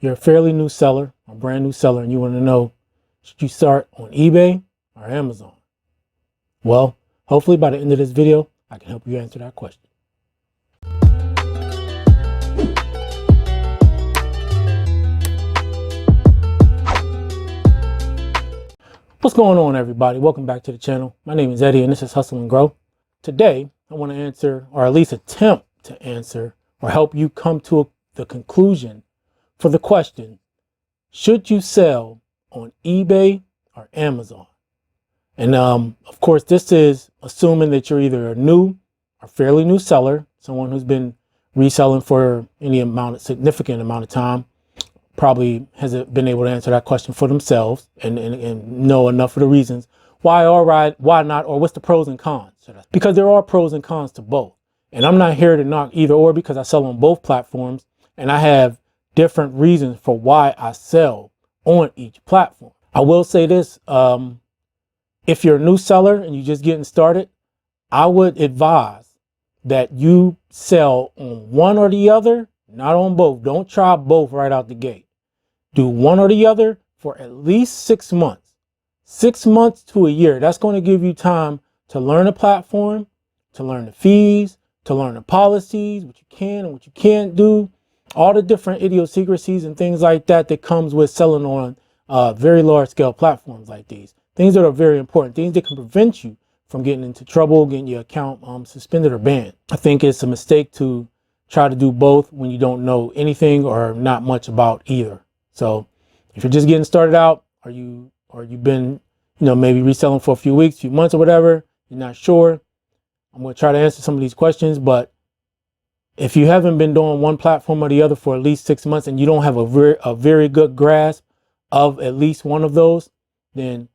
you're a fairly new seller, a brand new seller, and you want to know, should you start on eBay or Amazon? Well, hopefully by the end of this video, I can help you answer that question. What's going on, everybody? Welcome back to the channel. My name is Eddie and this is Hustle and Grow. Today, I want to answer, or at least attempt to answer, or help you come to the conclusion for the question, should you sell on eBay or Amazon? And of course, this is assuming that you're either a new or fairly new seller, someone who's been reselling for significant amount of time, probably hasn't been able to answer that question for themselves and know enough of the reasons why not, or what's the pros and cons. Because there are pros and cons to both. And I'm not here to knock either or, because I sell on both platforms and I have different reasons for why I sell on each platform. I will say this, if you're a new seller and you're just getting started, I would advise that you sell on one or the other, not on both. Don't try both right out the gate. Do one or the other for at least 6 months. 6 months to a year. That's going to give you time to learn a platform, to learn the fees, to learn the policies, what you can and what you can't do, all the different idiosyncrasies and things like that that comes with selling on very large scale platforms like these. Things that are very important, things that can prevent you from getting into trouble, getting your account suspended or banned. I think it's a mistake to try to do both when you don't know anything or not much about either. So if you're just getting started out, or you've been, maybe reselling for a few weeks, few months or whatever, you're not sure, I'm going to try to answer some of these questions. But if you haven't been doing one platform or the other for at least 6 months and you don't have a very good grasp of at least one of those, then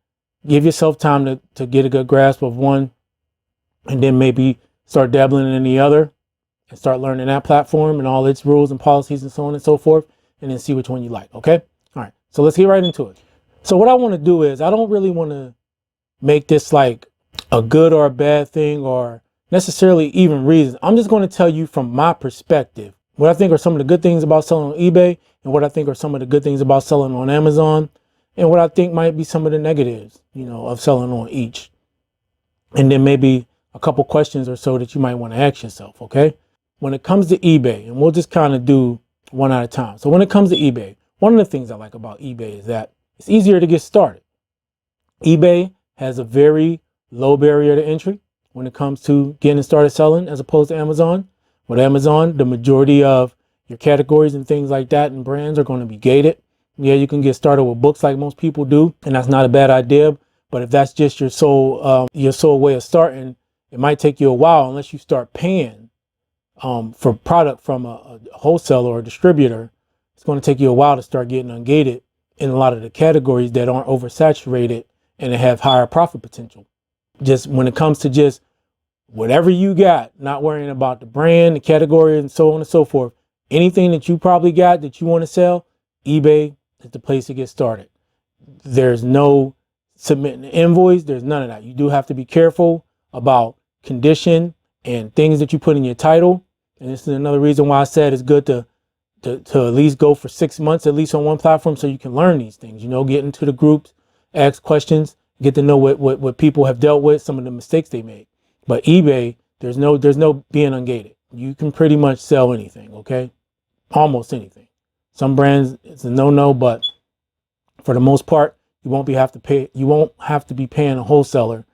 give yourself time to get a good grasp of one, and then maybe start dabbling in the other and start learning that platform and all its rules and policies and so on and so forth, and then see which one you like. Okay. All right. So let's get right into it. So what I want to do is, I don't really want to make this like a good or a bad thing or necessarily even reasons. I'm just going to tell you from my perspective what I think are some of the good things about selling on eBay, and what I think are some of the good things about selling on Amazon, and what I think might be some of the negatives, of selling on each. And then maybe a couple questions or so that you might want to ask yourself. Okay. When it comes to eBay, and we'll just kind of do one at a time. So when it comes to eBay, one of the things I like about eBay is that it's easier to get started. eBay has a very low barrier to entry when it comes to getting started selling, as opposed to Amazon. With Amazon, the majority of your categories and things like that and brands are going to be gated. Yeah, you can get started with books like most people do, and that's not a bad idea. But if that's just your sole way of starting, it might take you a while unless you start paying for product from a wholesaler or a distributor. It's going to take you a while to start getting ungated in a lot of the categories that aren't oversaturated and that have higher profit potential. Just when it comes to just whatever you got, not worrying about the brand, the category, and so on and so forth, anything that you probably got that you want to sell, eBay is the place to get started. There's no submitting an invoice. There's none of that. You do have to be careful about condition and things that you put in your title. And this is another reason why I said it's good to at least go for 6 months, at least on one platform, so you can learn these things, get into the groups, ask questions, get to know what people have dealt with, some of the mistakes they made. But eBay, there's no being ungated. You can pretty much sell anything. Okay. Almost anything. Some brands, it's a no-no, but for the most part, you won't have to be paying a wholesaler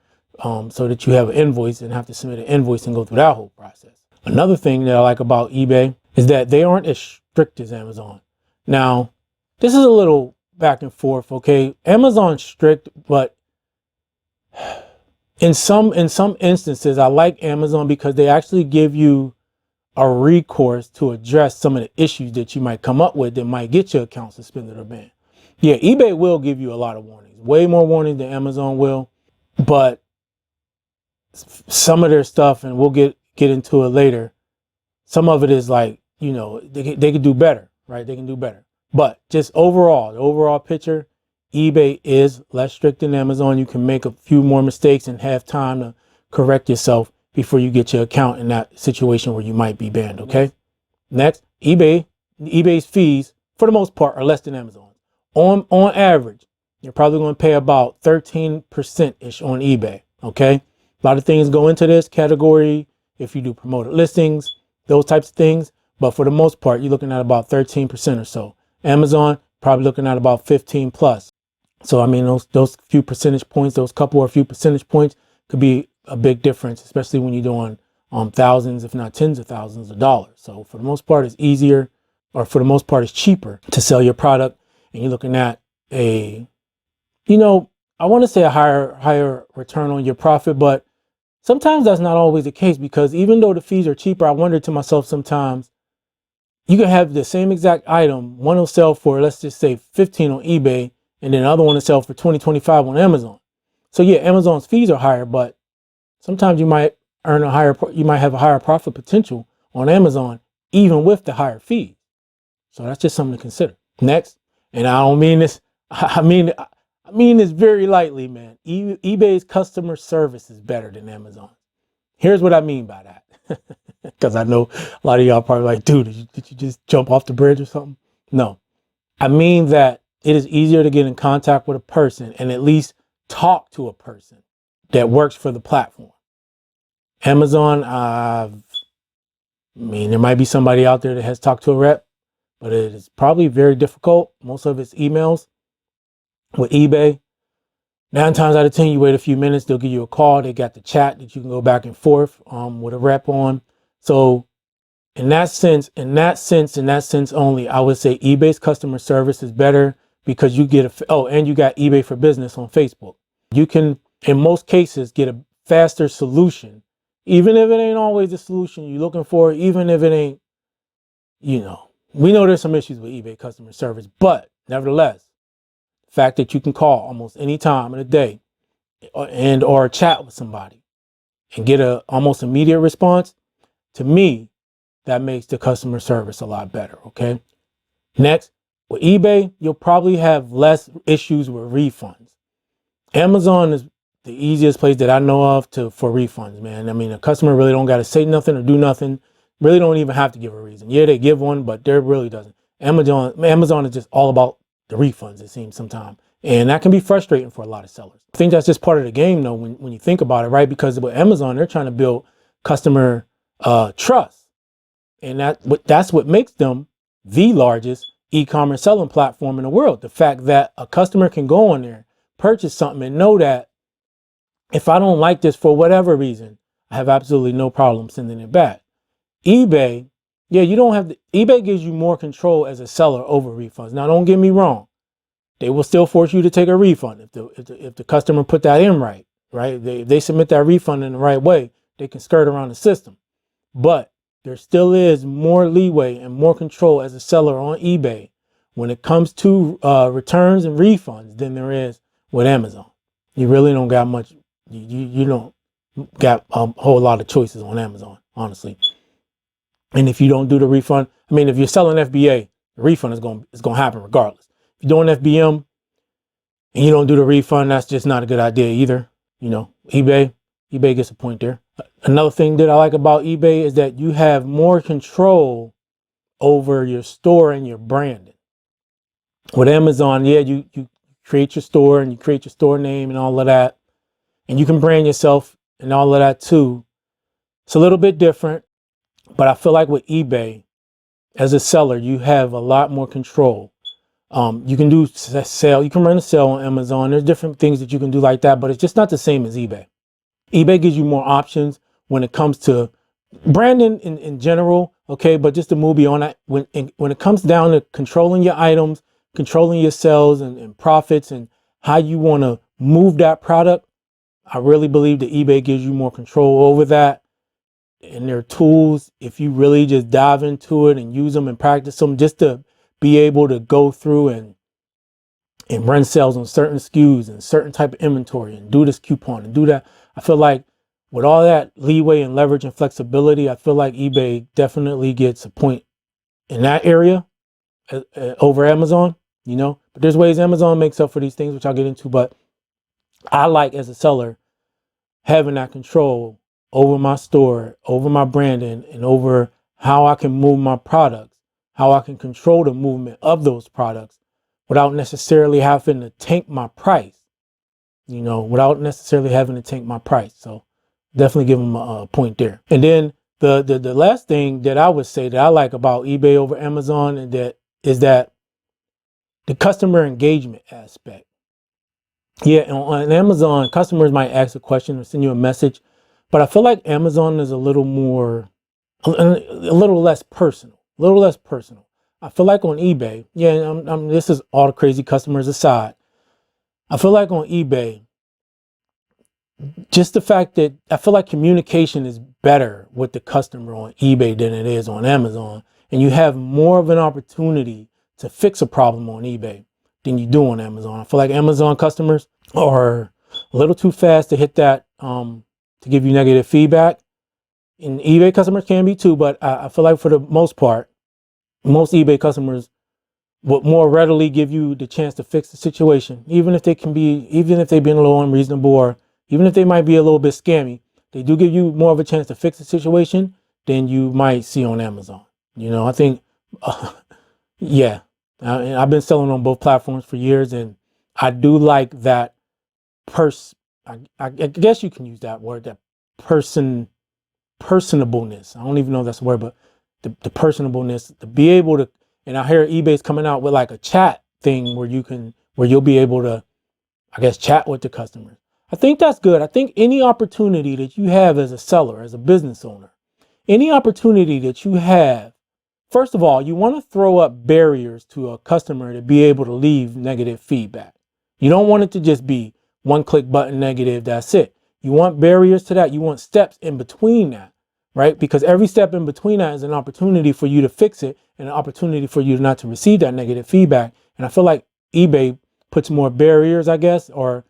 so that you have an invoice and have to submit an invoice and go through that whole process. Another thing that I like about eBay is that they aren't as strict as Amazon. Now, this is a little back and forth. Okay. Amazon's strict, but in some instances, I like Amazon because they actually give you a recourse to address some of the issues that you might come up with that might get your account suspended or banned. Yeah, eBay will give you a lot of warnings, way more warnings than Amazon will, but some of their stuff, and we'll get into it later, some of it is like, they could do better, right? They can do better. But just overall, the overall picture, eBay is less strict than Amazon. You can make a few more mistakes and have time to correct yourself before you get your account in that situation where you might be banned. Okay. Next, eBay's fees for the most part, are less than Amazon. On average, you're probably going to pay about 13%-ish on eBay. Okay. A lot of things go into this category. If you do promoted listings, those types of things. But for the most part, you're looking at about 13% or so. Amazon, probably looking at about 15 plus. So, I mean, those few percentage points, those couple or few percentage points could be a big difference, especially when you're doing thousands, if not tens of thousands of dollars. So for the most part, it's easier, or for the most part, it's cheaper to sell your product. And you're looking at I want to say a higher return on your profit, but sometimes that's not always the case, because even though the fees are cheaper, I wonder to myself sometimes, you can have the same exact item. One will sell for, let's just say 15 on eBay, and then the other one will sell for 20, 25 on Amazon. So yeah, Amazon's fees are higher, but sometimes you might have a higher profit potential on Amazon, even with the higher fees. So that's just something to consider. Next, and I don't mean this, I mean this very lightly, man. eBay's customer service is better than Amazon. Here's what I mean by that. Because I know a lot of y'all probably like, dude, did you just jump off the bridge or something? No, I mean that it is easier to get in contact with a person and at least talk to a person that works for the platform. Amazon, there might be somebody out there that has talked to a rep, but it is probably very difficult. Most of it's emails. With eBay, 9 times out of 10, you wait a few minutes, they'll give you a call. They got the chat that you can go back and forth with a rep on. So in that sense only, I would say eBay's customer service is better, because you get and you got eBay for Business on Facebook. You can, in most cases, get a faster solution, even if it ain't always the solution you're looking for, even if it ain't, we know there's some issues with eBay customer service, but nevertheless, the fact that you can call almost any time of the day or chat with somebody and get a almost immediate response, to me, that makes the customer service a lot better. Okay. Next, with eBay, you'll probably have less issues with refunds. Amazon is the easiest place that I know of for refunds, man. I mean, a customer really don't got to say nothing or do nothing. Really don't even have to give a reason. Yeah, they give one, but there really doesn't. Amazon is just all about the refunds, it seems sometimes. And that can be frustrating for a lot of sellers. I think that's just part of the game, though, when you think about it, right? Because with Amazon, they're trying to build customer trust. And that's what makes them the largest e-commerce selling platform in the world. The fact that a customer can go on there, purchase something, and know that if I don't like this for whatever reason, I have absolutely no problem sending it back. eBay, yeah, eBay gives you more control as a seller over refunds. Now, don't get me wrong. They will still force you to take a refund if the customer put that in right? They submit that refund in the right way, they can skirt around the system. But there still is more leeway and more control as a seller on eBay when it comes to returns and refunds than there is with Amazon. You really don't got much. You don't got a whole lot of choices on Amazon, honestly. And if you don't do the refund, if you're selling FBA, the refund is going to happen regardless. If you're doing FBM and you don't do the refund, that's just not a good idea either. eBay gets a point there. Another thing that I like about eBay is that you have more control over your store and your branding. With Amazon, yeah, you create your store and you create your store name and all of that. And you can brand yourself and all of that too. It's a little bit different, but I feel like with eBay, as a seller, you have a lot more control. You can do sale. You can run a sale on Amazon. There's different things that you can do like that, but it's just not the same as eBay. eBay gives you more options when it comes to branding in general. Okay. But just to move beyond that, when it comes down to controlling your items, controlling your sales and profits and how you want to move that product, I really believe that eBay gives you more control over that. And their tools, if you really just dive into it and use them and practice them, just to be able to go through and run sales on certain SKUs and certain type of inventory and do this coupon and do that. I feel like with all that leeway and leverage and flexibility, I feel like eBay definitely gets a point in that area over Amazon, but there's ways Amazon makes up for these things, which I'll get into. But I like, as a seller, having that control over my store, over my branding, and over how I can move my products. how I can control the movement of those products without necessarily having to tank my price, without necessarily having to tank my price. So definitely give them a point there. And then the last thing that I would say that I like about eBay over Amazon is that the customer engagement aspect. Yeah, on Amazon, customers might ask a question or send you a message, but I feel like Amazon is a little less personal, I feel like on eBay, this is all the crazy customers aside. I feel like on eBay, just the fact that I feel like communication is better with the customer on eBay than it is on Amazon. And you have more of an opportunity to fix a problem on eBay than you do on Amazon. I feel like Amazon customers are a little too fast to hit that, to give you negative feedback. And eBay customers can be too, but I feel like for the most part, most eBay customers would more readily give you the chance to fix the situation, even if they've been a little unreasonable, or even if they might be a little bit scammy. They do give you more of a chance to fix the situation than you might see on Amazon. I think, yeah, I've been selling on both platforms for years, and I do like that I guess you can use that word, that personableness. I don't even know if that's a word, but the personableness to be able to, and I hear eBay's coming out with like a chat thing where you'll be able to, I guess, chat with the customers. I think that's good. I think any opportunity that you have as a seller, as a business owner, any opportunity that you have, first of all, you want to throw up barriers to a customer to be able to leave negative feedback. You don't want it to just be one click button negative, that's it. You want barriers to that. You want steps in between that, right? Because every step in between that is an opportunity for you to fix it and an opportunity for you not to receive that negative feedback. And I feel like eBay puts more barriers, I guess, or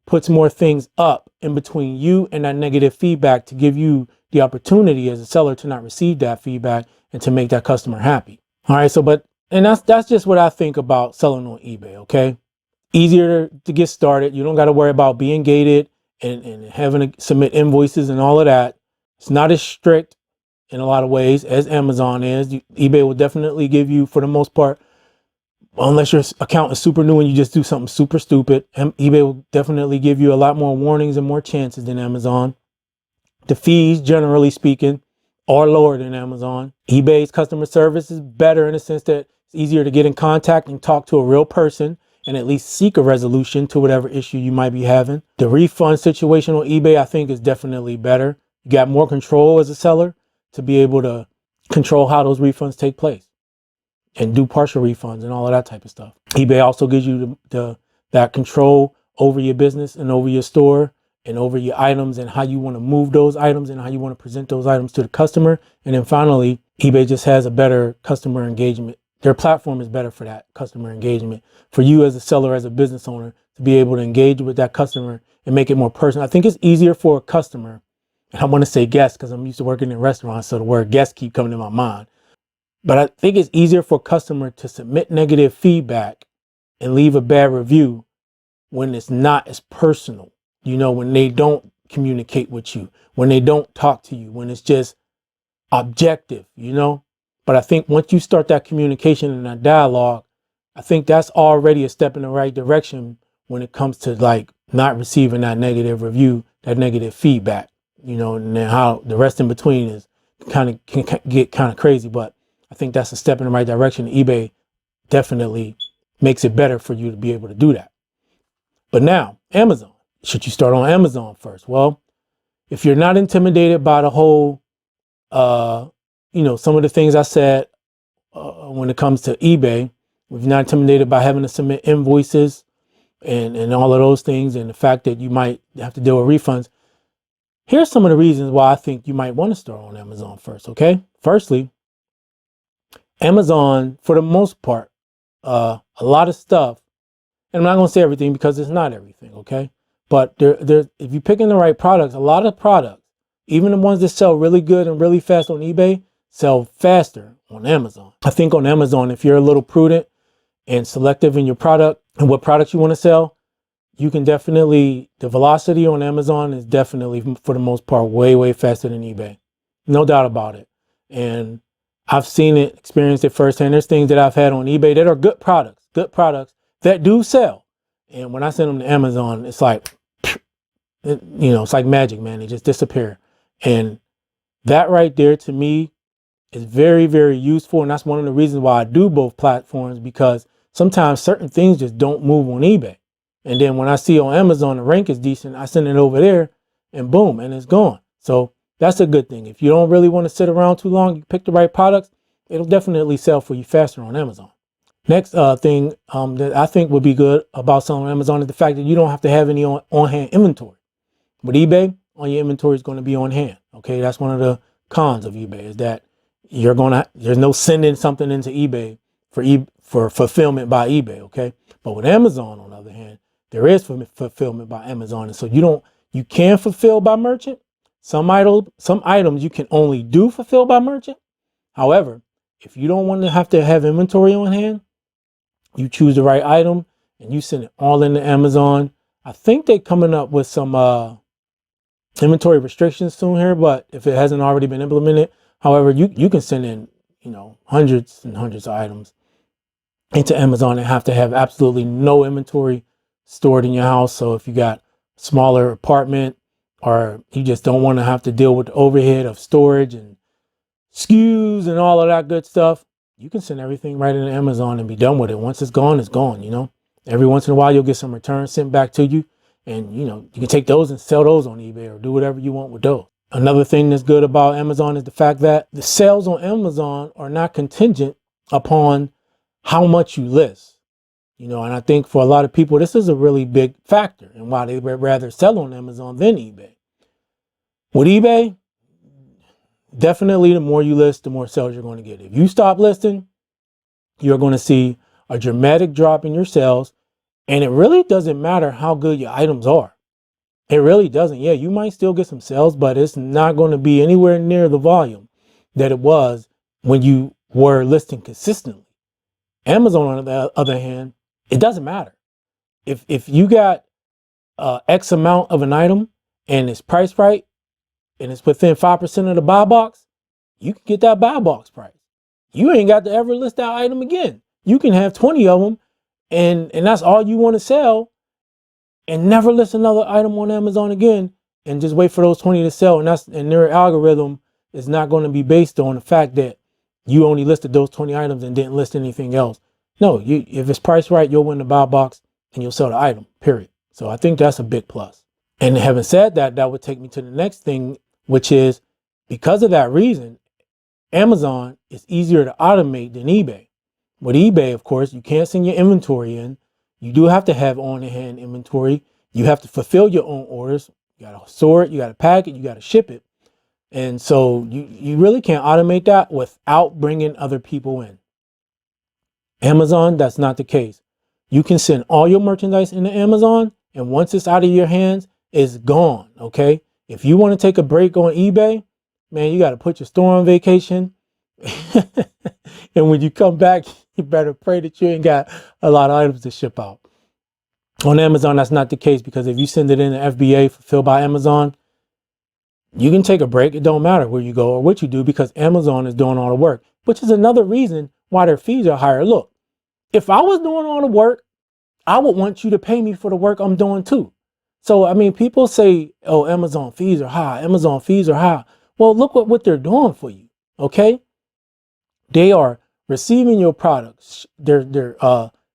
puts more things up in between you and that negative feedback to give you the opportunity as a seller to not receive that feedback and to make that customer happy. All right. And that's just what I think about selling on eBay. Okay. Easier to get started. You don't got to worry about being gated and having to submit invoices and all of that. It's not as strict in a lot of ways as Amazon is. eBay will definitely give you, for the most part, unless your account is super new and you just do something super stupid, eBay will definitely give you a lot more warnings and more chances than Amazon. The fees, generally speaking, are lower than Amazon. eBay's customer service is better in the sense that it's easier to get in contact and talk to a real person and at least seek a resolution to whatever issue you might be having. The refund situation on eBay, I think, is definitely better. You got more control as a seller to be able to control how those refunds take place and do partial refunds and all of that type of stuff. eBay also gives you that control over your business and over your store and over your items and how you want to move those items and how you want to present those items to the customer. And then finally, eBay just has a better customer engagement. Their platform is better for that customer engagement. For you as a seller, as a business owner, to be able to engage with that customer and make it more personal. I think it's easier for a customer, and I want to say guest because I'm used to working in restaurants, so the word guest keep coming to my mind. But I think it's easier for a customer to submit negative feedback and leave a bad review when it's not as personal, when they don't communicate with you, when they don't talk to you, when it's just objective, But I think once you start that communication and that dialogue, I think that's already a step in the right direction when it comes to like not receiving that negative review, that negative feedback, and then how the rest in between is can get kind of crazy. But I think that's a step in the right direction. eBay definitely makes it better for you to be able to do that. But now, Amazon. Should you start on Amazon first? Well, if you're not intimidated by the whole, some of the things I said when it comes to eBay, if you're not intimidated by having to submit invoices and all of those things, and the fact that you might have to deal with refunds, here's some of the reasons why I think you might want to start on Amazon first, okay? Firstly, Amazon, for the most part, a lot of stuff, and I'm not going to say everything because it's not everything, okay? But if you're picking the right products, a lot of products, even the ones that sell really good and really fast on eBay, sell faster on Amazon. I think on Amazon, if you're a little prudent and selective in your product and what products you want to sell, you can definitely, the velocity on Amazon is definitely, for the most part, way, way faster than eBay. No doubt about it. And I've seen it, experienced it firsthand. There's things that I've had on eBay that are good products that do sell. And when I send them to Amazon, it's like, it's like magic, man. They just disappear. And that right there to me is very, very useful. And that's one of the reasons why I do both platforms, because sometimes certain things just don't move on eBay. And then when I see on Amazon the rank is decent, I send it over there and boom, and it's gone. So that's a good thing. If you don't really want to sit around too long, you pick the right products, it'll definitely sell for you faster on Amazon. Next thing that I think would be good about selling on Amazon is the fact that you don't have to have any on-hand inventory. With eBay, all your inventory is going to be on hand. Okay, that's one of the cons of eBay, is that there's no sending something into eBay for fulfillment by eBay. Okay, but with Amazon, on the other hand, there is fulfillment by Amazon, and so you can fulfill by merchant. Some items you can only do fulfill by merchant. However, if you don't want to have inventory on hand, you choose the right item and you send it all into Amazon. I think they're coming up with some inventory restrictions soon here, but if it hasn't already been implemented, however, you can send in, hundreds and hundreds of items into Amazon and have to have absolutely no inventory stored in your house. So if you got a smaller apartment, or you just don't want to have to deal with the overhead of storage and SKUs and all of that good stuff, you can send everything right into Amazon and be done with it. Once it's gone, it's gone. Every once in a while, you'll get some returns sent back to you. And, you can take those and sell those on eBay or do whatever you want with those. Another thing that's good about Amazon is the fact that the sales on Amazon are not contingent upon how much you list. And I think for a lot of people, this is a really big factor and why they would rather sell on Amazon than eBay. With eBay, definitely the more you list, the more sales you're going to get. If you stop listing, you're going to see a dramatic drop in your sales. And it really doesn't matter how good your items are. It really doesn't. Yeah, you might still get some sales, but it's not going to be anywhere near the volume that it was when you were listing consistently. Amazon, on the other hand, it doesn't matter. If you got X amount of an item and it's priced right and it's within 5% of the buy box, you can get that buy box price. You ain't got to ever list that item again. You can have 20 of them and that's all you want to sell, and never list another item on Amazon again and just wait for those 20 to sell. And their algorithm is not going to be based on the fact that you only listed those 20 items and didn't list anything else. No, if it's priced right, you'll win the buy box and you'll sell the item, period. So I think that's a big plus. And having said that, that would take me to the next thing, which is, because of that reason, Amazon is easier to automate than eBay. With eBay, of course, you can't send your inventory in. You do have to have on-hand inventory. You have to fulfill your own orders. You got to store it, you got to pack it, you got to ship it. And so you really can't automate that without bringing other people in. Amazon, that's not the case. You can send all your merchandise into Amazon, and once it's out of your hands, it's gone, okay? If you want to take a break on eBay, man, you got to put your store on vacation. And when you come back, you better pray that you ain't got a lot of items to ship out. On Amazon, that's not the case, because if you send it in the FBA fulfilled by Amazon, you can take a break. It don't matter where you go or what you do, because Amazon is doing all the work, which is another reason why their fees are higher. Look, if I was doing all the work, I would want you to pay me for the work I'm doing too. So, I mean, people say, oh, Amazon fees are high. Amazon fees are high. Well, look what they're doing for you. Okay. They are receiving your products. They're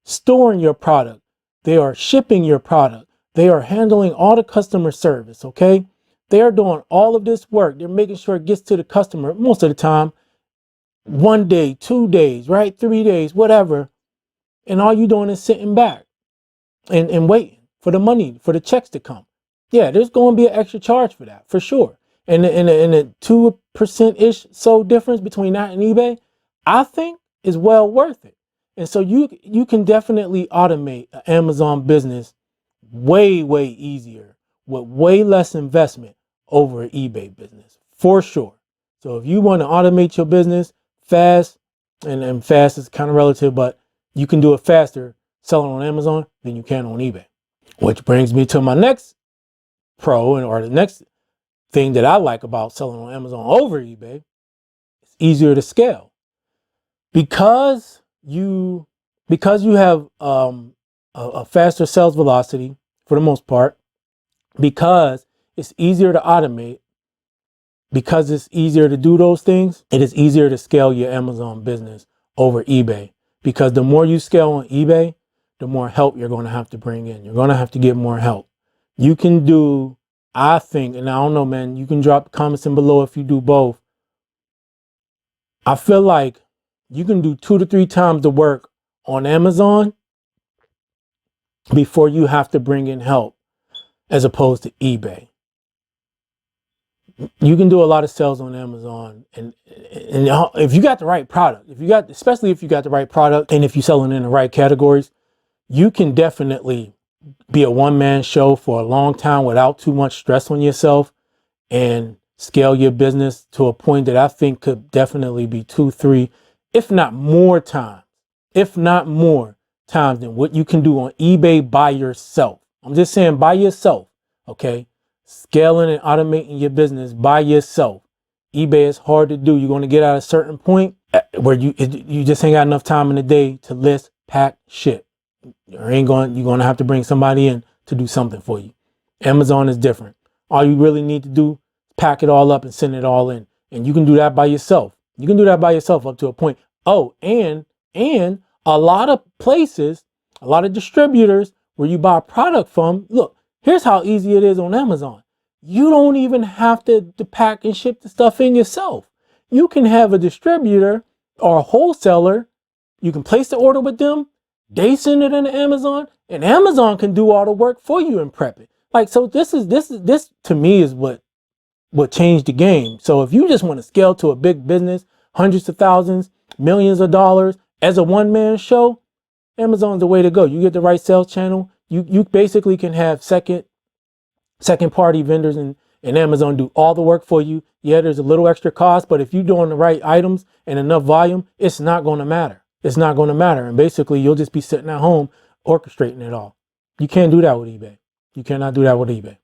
storing your product. They are shipping your product. They are handling all the customer service. Okay. They are doing all of this work. They're making sure it gets to the customer most of the time. 1 day, 2 days, right? 3 days, whatever. And all you doing is sitting back and waiting for the money, for the checks to come. Yeah, there's going to be an extra charge for that, for sure. And the 2% so difference between that and eBay, I think is well worth it. And so you can definitely automate an Amazon business way, way easier with way less investment over an eBay business, for sure. So if you want to automate your business fast, and fast is kind of relative, but you can do it faster selling on Amazon than you can on eBay. Which brings me to my next or the next thing that I like about selling on Amazon over eBay. It's easier to scale. because you have a faster sales velocity for the most part, because it's easier to automate, because it's easier to do those things, it is easier to scale your Amazon business over eBay. Because the more you scale on eBay, the more help you're going to have to bring in. You're going to have to get more help. You can do, I think, and I don't know, man, you can drop comments in below if you do both. I feel like you can do 2 to 3 times the work on Amazon before you have to bring in help as opposed to eBay. You can do a lot of sales on Amazon, and if you got the right product, especially if you got the right product, and if you're selling in the right categories, you can definitely be a one-man show for a long time without too much stress on yourself and scale your business to a point that I think could definitely be 2, 3, if not more times than what you can do on eBay by yourself. I'm just saying by yourself, okay? Scaling and automating your business by yourself. eBay is hard to do. You're going to get at a certain point where you just ain't got enough time in the day to list, pack, ship. You're going to have to bring somebody in to do something for you. Amazon is different. All you really need to do is pack it all up and send it all in. And you can do that by yourself. You can do that by yourself up to a point. Oh, and a lot of places, a lot of distributors where you buy a product from, look, here's how easy it is on Amazon. You don't even have to pack and ship the stuff in yourself. You can have a distributor or a wholesaler. You can place the order with them. They send it into Amazon, and Amazon can do all the work for you and prep it. Like, so this to me is what changed the game. So if you just want to scale to a big business, hundreds of thousands, millions of dollars as a one-man show, Amazon's the way to go. You get the right sales channel. You basically can have second party vendors and Amazon do all the work for you. Yeah, there's a little extra cost, but if you're doing the right items and enough volume, it's not going to matter. It's not going to matter. And basically you'll just be sitting at home orchestrating it all. You can't do that with eBay. You cannot do that with eBay.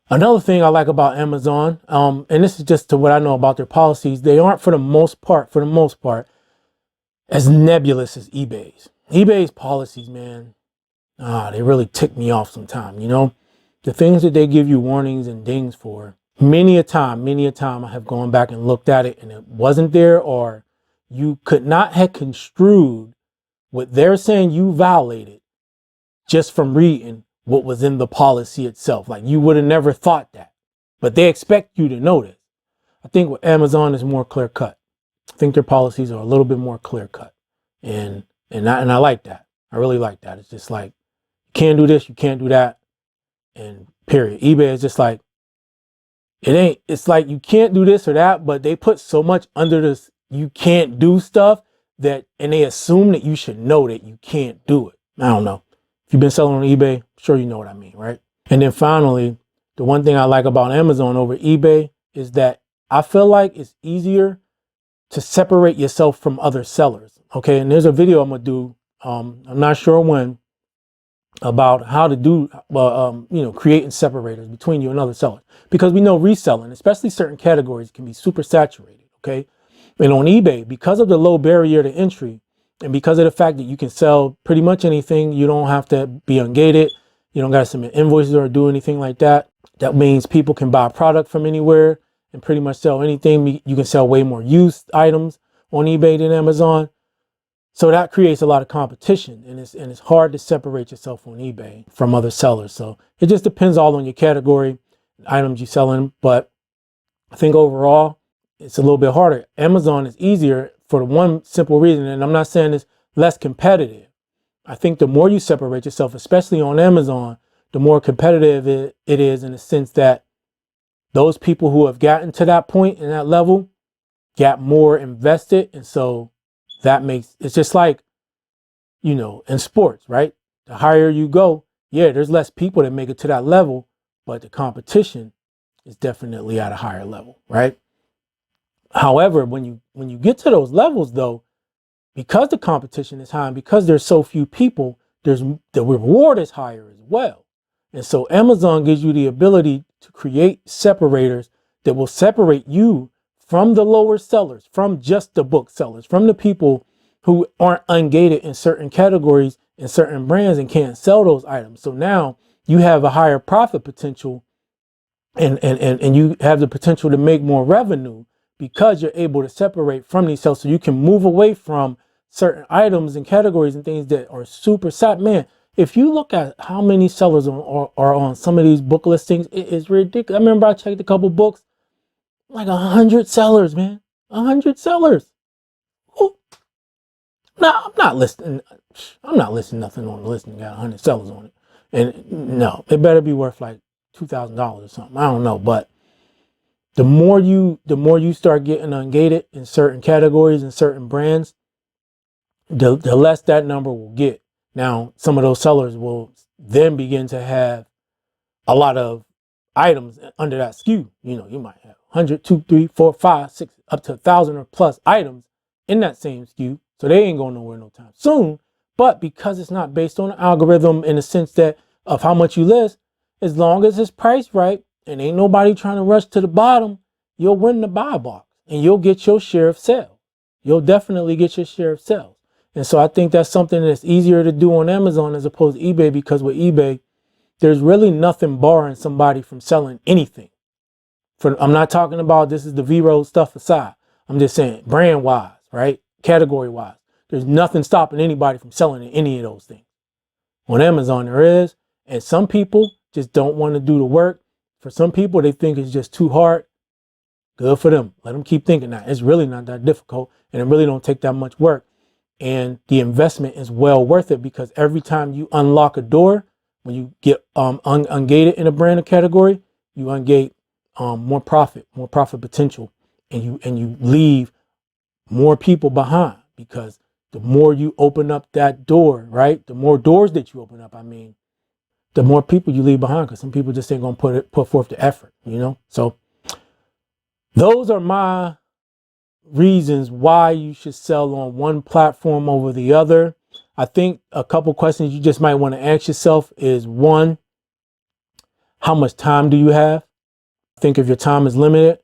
Another thing I like about Amazon, and this is just to what I know about their policies, they aren't for the most part, as nebulous as eBay's. eBay's policies, man, they really tick me off sometimes, you know? The things that they give you warnings and dings for, many a time I have gone back and looked at it and it wasn't there, or you could not have construed what they're saying you violated just from reading what was in the policy itself. Like, you would have never thought that, but they expect you to know this. I think with Amazon is more clear cut. I think their policies are a little bit more clear cut, and I like that. I really like that. It's just like, you can't do this, you can't do that, and period. eBay is just like, it's like you can't do this or that, but they put so much under this you can't do stuff and they assume that you should know that you can't do it. I don't know. If you've been selling on eBay, I'm sure you know what I mean, right? And then finally, the one thing I like about Amazon over eBay is that I feel like it's easier to separate yourself from other sellers. Okay, and there's a video I'm gonna do, I'm not sure when, about how to do, creating separators between you and other sellers. Because we know reselling, especially certain categories, can be super saturated, okay? And on eBay, because of the low barrier to entry, and because of the fact that you can sell pretty much anything, you don't have to be ungated, you don't got to submit invoices or do anything like that. That means people can buy a product from anywhere and pretty much sell anything. You can sell way more used items on eBay than Amazon. So that creates a lot of competition, and it's hard to separate yourself on eBay from other sellers. So it just depends all on your category, items you're selling. But I think overall, it's a little bit harder. Amazon is easier for the one simple reason, and I'm not saying it's less competitive. I think the more you separate yourself, especially on Amazon, the more competitive it is, in the sense that those people who have gotten to that point and that level got more invested. And so that makes, it's just like, in sports, right? The higher you go, yeah, there's less people that make it to that level, but the competition is definitely at a higher level, right? However, when you get to those levels, though, because the competition is high and because there's so few people, the reward is higher as well. And so Amazon gives you the ability to create separators that will separate you from the lower sellers, from just the book sellers, from the people who aren't ungated in certain categories and certain brands and can't sell those items. So now you have a higher profit potential and you have the potential to make more revenue because you're able to separate from these sales. So you can move away from certain items and categories and things that are super sad. Man, if you look at how many sellers are on some of these book listings, it is ridiculous. I remember I checked a couple books, like 100 sellers, man. 100 sellers. Ooh. No, I'm not listing nothing on the listing. Got 100 sellers on it. And no, it better be worth like $2,000 or something. I don't know. But the more you start getting ungated in certain categories and certain brands, the less that number will get. Now, some of those sellers will then begin to have a lot of items under that SKU. You know, you might have 100, 2, 3, 4, 5, 6, up to 1,000 or plus items in that same SKU. So they ain't going nowhere no time soon. But because it's not based on an algorithm in the sense that of how much you list, as long as it's priced right and ain't nobody trying to rush to the bottom, you'll win the buy box and you'll get your share of sales. You'll definitely get your share of sales. And so I think that's something that's easier to do on Amazon as opposed to eBay, because with eBay, there's really nothing barring somebody from selling anything. I'm not talking about this is the V-Road stuff aside. I'm just saying brand wise, right? Category wise. There's nothing stopping anybody from selling any of those things. On Amazon there is, and some people just don't want to do the work. For some people, they think it's just too hard. Good for them. Let them keep thinking that. It's really not that difficult, and it really don't take that much work. And the investment is well worth it, because every time you unlock a door, when you get ungated in a brand or category, you ungate more profit potential, and you leave more people behind, because the more you open up that door, right? The more doors that you open up, the more people you leave behind, because some people just ain't gonna put forth the effort, you know? So those are my reasons why you should sell on one platform over the other. I think a couple questions you just might want to ask yourself is, one, how much time do you have? I think if your time is limited,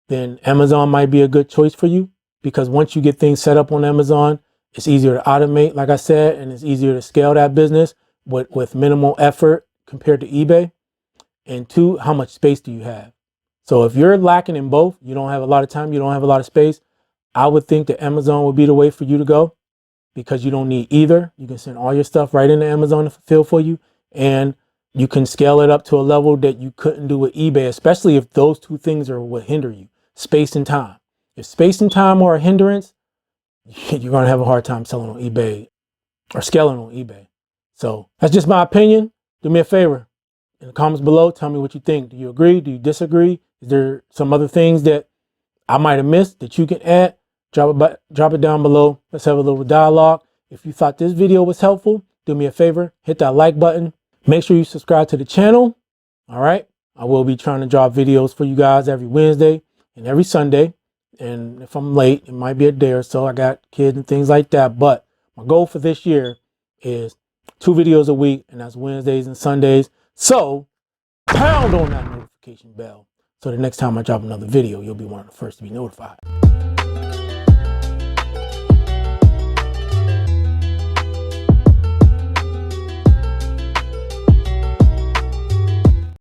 then Amazon might be a good choice for you, because once you get things set up on Amazon, it's easier to automate, like I said, and it's easier to scale that business with minimal effort compared to eBay. And two, how much space do you have? So if you're lacking in both, you don't have a lot of time, you don't have a lot of space, I would think that Amazon would be the way for you to go, because you don't need either. You can send all your stuff right into Amazon to fulfill for you, and you can scale it up to a level that you couldn't do with eBay, especially if those two things are what hinder you, space and time. If space and time are a hindrance, you're going to have a hard time selling on eBay or scaling on eBay. So that's just my opinion. Do me a favor. In the comments below, tell me what you think. Do you agree? Do you disagree? Is there some other things that I might have missed that you can add? Drop it down below. Let's have a little dialogue. If you thought this video was helpful, do me a favor, hit that like button. Make sure you subscribe to the channel. All right. I will be trying to drop videos for you guys every Wednesday and every Sunday. And if I'm late, it might be a day or so. I got kids and things like that. But my goal for this year is 2 videos a week, and that's Wednesdays and Sundays. So pound on that notification bell, so the next time I drop another video, you'll be one of the first to be notified.